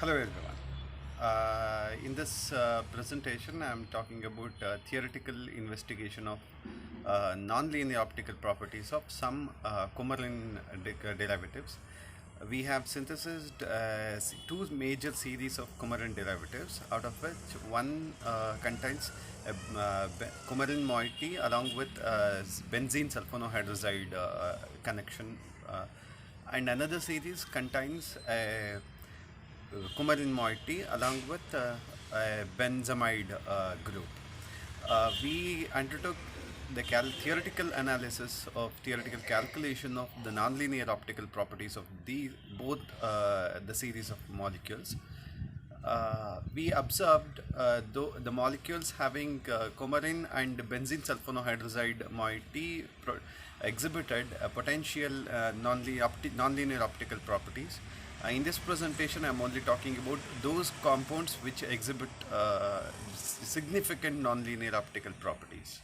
Hello everyone. In this presentation, I am talking about theoretical investigation of nonlinear optical properties of some Coumarin derivatives. We have synthesized two major series of Coumarin derivatives, out of which one contains coumarin moiety along with benzene sulfonohydrazide connection, and another series contains coumarin moiety along with a benzamide group. We undertook the theoretical analysis of theoretical calculation of the nonlinear optical properties of both the series of molecules. We observed the molecules having coumarin and benzene sulfonohydrazide moiety exhibited potential nonlinear optical properties. In this presentation, I am only talking about those compounds which exhibit significant nonlinear optical properties.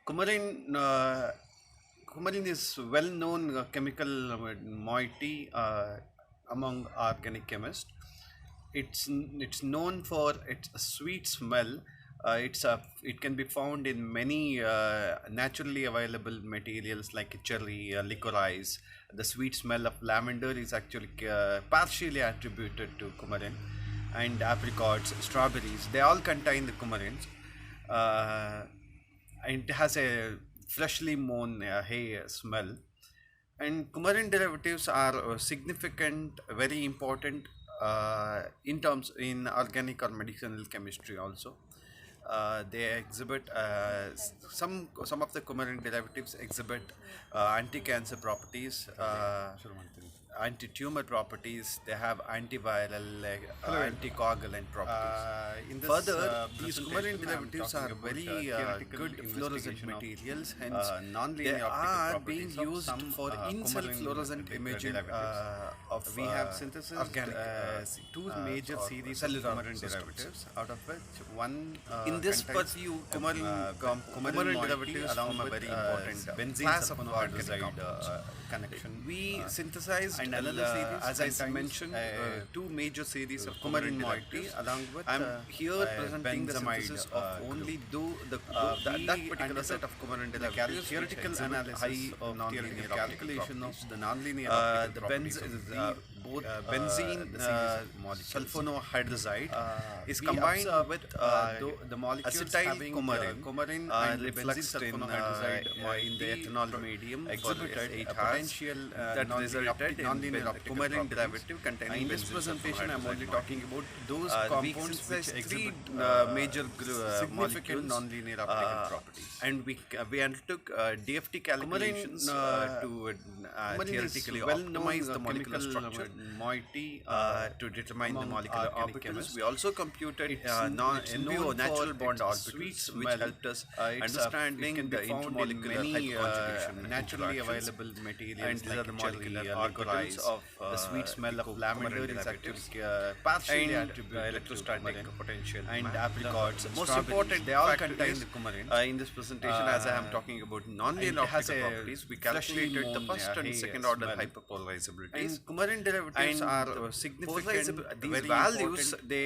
Coumarin is well-known chemical moiety among organic chemists. It's known for its sweet smell. It can be found in many naturally available materials like cherry, licorice. The sweet smell of lavender is actually partially attributed to coumarin, and apricots, strawberries, they all contain the coumarins. And it has a freshly mown hay smell. And coumarin derivatives are significant, very important in organic or medicinal chemistry also. They exhibit some of the coumarin derivatives exhibit anti-cancer properties, anti-tumor properties. They have antiviral, anticoagulant properties. Further, these coumarin derivatives are very good fluorescent materials, hence they are being used for in-cell fluorescent imaging of We have synthesized organic two major series of coumarin derivatives, out of which one in this pursuit, coumarin derivatives along form with a very important benzene class of sulfonohydrazide connection. We synthesized and another series, as I mentioned, two major series of coumarin moiety. along with I'm here presenting the synthesis of only that particular set of coumarin derivatives. theoretical analysis of nonlinear calculation of the nonlinear the benzene sulfonohydrazide is combined with the molecules acetyl having coumarin and refluxed in the ethanol medium exhibited a potential that resulted in nonlinear optical coumarin properties. derivative containing In this benzene presentation, I am only sulfohydrazide talking about those we compounds which synthesized three exhibit major significant molecules, nonlinear optical properties. and we undertook DFT calculations to theoretically optimize the molecular structure moiety to determine the among molecular organic orbitals. chemists. We also computed It's NBO known natural for bond its orbitals, sweet which smell. helped us It understanding can the be found in intermolecular many hyperconjugation naturally interactions. available materials, And these like are the molecular cherry, orbitals licorice, of the sweet smell of lavender is derivatives, actually partially and attributed electrostatic to coumarin. potential And map. apricots, Most strawberries, important they all fact contain is, the coumarin. in this presentation, as I am talking about nonlinear and it has optical a properties, we freshly calculated the mown, first and hay second order smell. hyperpolarizabilities. And coumarin derivatives And are significant. these very values, important, they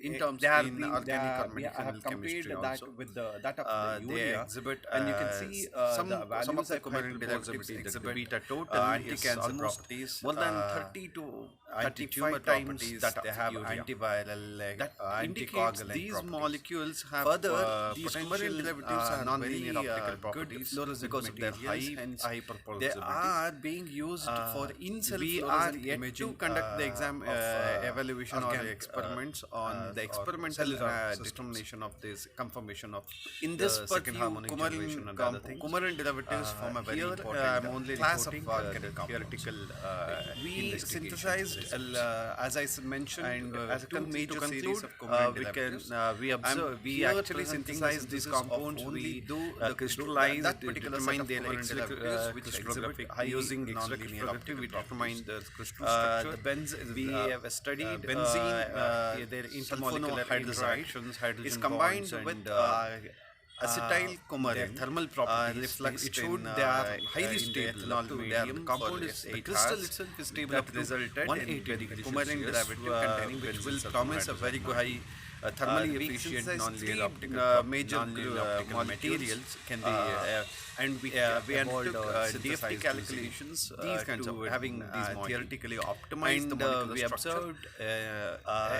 in terms they are in being- organic or I medicinal have compared chemistry that also. with that of the They urea, exhibit and you can see some the of values the at coumarin derivatives hyperpolarizability, the exhibit beta total anti-cancer almost properties, more than 30 to anti-tumor 35 times properties. that They of have urea. antiviral, That indicates anticoagulant these properties. molecules have Further, these potential coumarin derivatives are nonlinear very optical good properties fluorescent because of their materials, high hence hyperpolarizability. they are being used for in-cell We are fluorescent yet imaging to conduct the exam of evaluation or organ- experiments on the or experimental cellular systems. determination of this confirmation of In this the second purview, harmonic generation and other things. coumarin derivatives form a very Here, important I'm only class of reporting organic the theoretical we investigation synthesized, research. as I mentioned, And as two major to series conclude, of coumarin we derivatives. we observe, we here actually presenting synthesize the these synthesis of compounds. only We the crystallize that particular set determine of their coumarin derivatives which exhibit high using nonlinear X-ray optical we determine the crystal The structure. We have studied benzene, their intermolecular sulfonohydrazide interactions, hydrogen is combined bonds with and acetyl coumarin thermal properties reflects it showed in, they are highly in the stable. ethanol medium The compound for is the 8 crystal hours. itself is stable That up to resulted 180 in degrees coumarin Celsius, derivative containing which will benzene promise a sulfur very hydroxide. high thermally We efficient synthesize non-linear three optical major non-linear optical materials can be and we evolved undertook or DFT synthesized calculations these kinds to of having these theoretically optimize the and molecular we structure. observed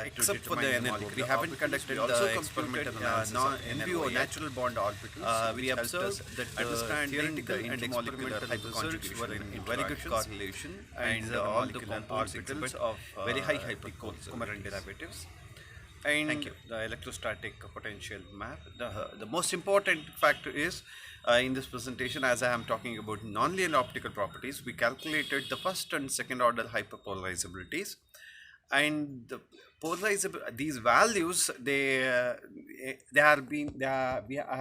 Except for the NLO, we haven't conducted also the experimental analysis of NBO NLO yet. natural bond orbitals. We observed that understanding theoretical the and intermolecular experimental results were in very good interactions correlation, and all the molecular compounds orbitals exhibit of very high the coumarin derivatives. And Thank you. the electrostatic potential map. The most important factor is in this presentation, as I am talking about nonlinear optical properties, we calculated the first and second order hyperpolarizabilities, and the these values I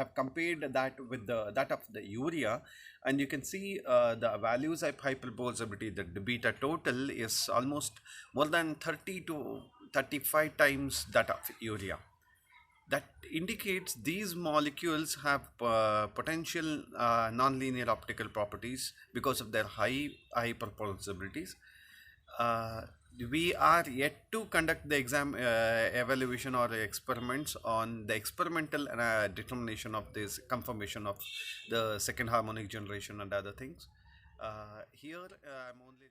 have compared that with that of the urea, and you can see the values of hyperpolarizability, that the beta total is almost more than 30 to 35 times that of urea. That indicates these molecules have potential nonlinear optical properties because of their high hyperpolarizabilities. We are yet to conduct the evaluation or experiments on the experimental determination of this conformation of the second harmonic generation and other things. Here I'm only